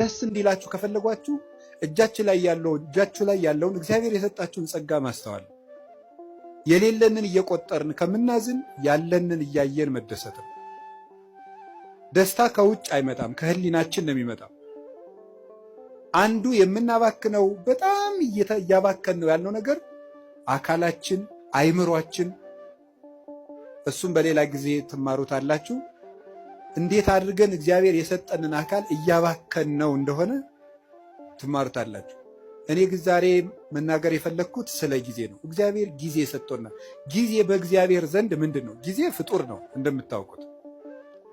ደስ እንዲላችሁ ከፈለጓችሁ እጃችሁ ላይ ያለውን እግዚአብሔር የሰጣችሁን ጸጋ ማስተዋል፣ የሌለንን እየቆጠርን ከምናዝን ያለንን እያየን መደሰት ነው። ደስታ ከውጭ አይመጣም፣ ከህሊናችን ነው የሚመጣው። አንዱ የምናባክነው በጣም እያባከን ነው ያልነው ነገር አካላችን፣ አይምሯችን። እሱም በሌላ ጊዜ ትማሩታላችሁ። እንዴት አድርገን እግዚአብሔር የሰጠንን አካል እያባከን ነው እንደሆነ ትማሩታላችሁ። እኔ ግን ዛሬ መናገር የፈለግኩት ስለ ጊዜ ነው። እግዚአብሔር ጊዜ ሰጥቶናል። ጊዜ በእግዚአብሔር ዘንድ ምንድን ነው? ጊዜ ፍጡር ነው፣ እንደምታውቁት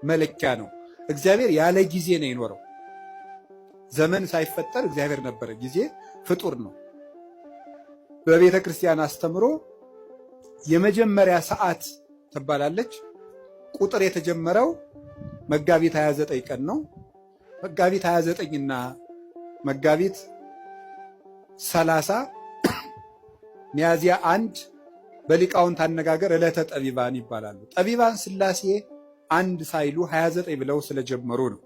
መለኪያ ነው። እግዚአብሔር ያለ ጊዜ ነው የኖረው። ዘመን ሳይፈጠር እግዚአብሔር ነበረ። ጊዜ ፍጡር ነው። በቤተ ክርስቲያን አስተምሮ የመጀመሪያ ሰዓት ትባላለች። ቁጥር የተጀመረው መጋቢት 29 ቀን ነው። መጋቢት 29 እና መጋቢት 30 ሚያዝያ 1 በሊቃውንት አነጋገር ዕለተ ጠቢባን ይባላሉ። ጠቢባን ሥላሴ አንድ ሳይሉ 29 ብለው ስለጀመሩ ነው።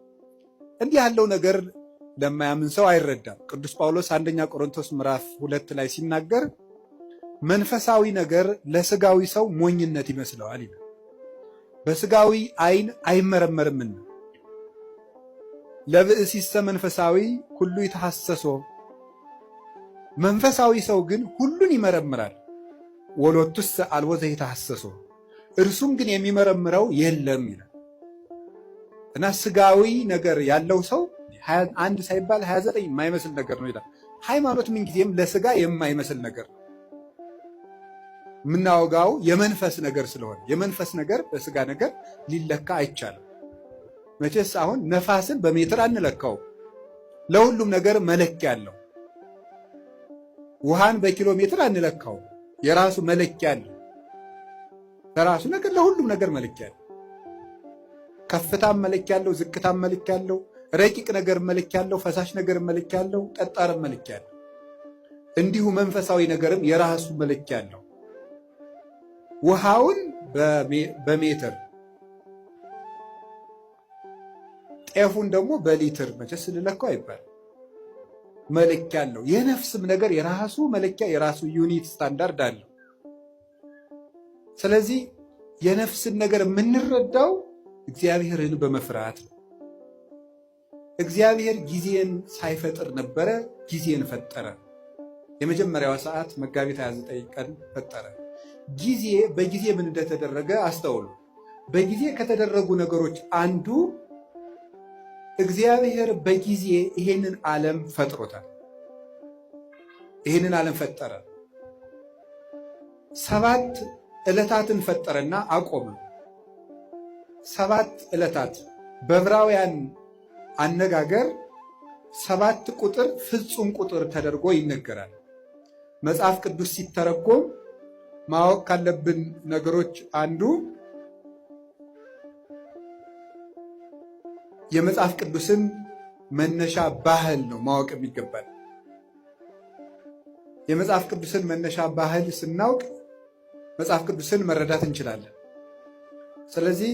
እንዲህ ያለው ነገር ለማያምን ሰው አይረዳም። ቅዱስ ጳውሎስ አንደኛ ቆሮንቶስ ምዕራፍ 2 ላይ ሲናገር መንፈሳዊ ነገር ለስጋዊ ሰው ሞኝነት ይመስለዋል ይላል። በስጋዊ አይን አይመረመርምና ለብእሲሰ መንፈሳዊ ሁሉ ይተሐሰሶ፣ መንፈሳዊ ሰው ግን ሁሉን ይመረምራል። ወሎቱሰ አልቦ ዘይተሐሰሶ፣ እርሱም ግን የሚመረምረው የለም ይላል። እና ስጋዊ ነገር ያለው ሰው አንድ ሳይባል 29 የማይመስል ነገር ነው ይላል። ሃይማኖት ምንጊዜም ለስጋ የማይመስል ነገር ነው። የምናወጋው የመንፈስ ነገር ስለሆነ የመንፈስ ነገር በስጋ ነገር ሊለካ አይቻልም። መቼስ አሁን ነፋስን በሜትር አንለካው። ለሁሉም ነገር መለኪያ አለው። ውሃን በኪሎ ሜትር አንለካው። የራሱ መለኪያ አለው። ለራሱ ነገር ለሁሉም ነገር መለኪያ አለው። ከፍታም መለኪያ አለው፣ ዝቅታም መለኪያ አለው፣ ረቂቅ ነገር መለኪያ አለው፣ ፈሳሽ ነገር መለኪያ አለው፣ ጠጣርም መለኪያ አለው። እንዲሁ መንፈሳዊ ነገርም የራሱ መለኪያ አለው። ውሃውን በሜትር ጤፉን ደግሞ በሊትር መቼስ ልለካው አይባል፣ መለኪያ አለው። የነፍስም ነገር የራሱ መለኪያ የራሱ ዩኒት ስታንዳርድ አለው። ስለዚህ የነፍስን ነገር የምንረዳው እግዚአብሔርን በመፍራት ነው። እግዚአብሔር ጊዜን ሳይፈጥር ነበረ፣ ጊዜን ፈጠረ። የመጀመሪያዋ ሰዓት መጋቢት 29 ቀን ፈጠረ። ጊዜ በጊዜ ምን እንደተደረገ አስተውሉ። በጊዜ ከተደረጉ ነገሮች አንዱ እግዚአብሔር በጊዜ ይሄንን ዓለም ፈጥሮታል። ይሄንን ዓለም ፈጠረ። 7 ዕለታትን ፈጠረና አቆመ። 7 ዕለታት በዕብራውያን አነጋገር 7 ቁጥር ፍጹም ቁጥር ተደርጎ ይነገራል። መጽሐፍ ቅዱስ ሲተረጎም ማወቅ ካለብን ነገሮች አንዱ የመጽሐፍ ቅዱስን መነሻ ባህል ነው ማወቅ የሚገባል። የመጽሐፍ ቅዱስን መነሻ ባህል ስናውቅ መጽሐፍ ቅዱስን መረዳት እንችላለን። ስለዚህ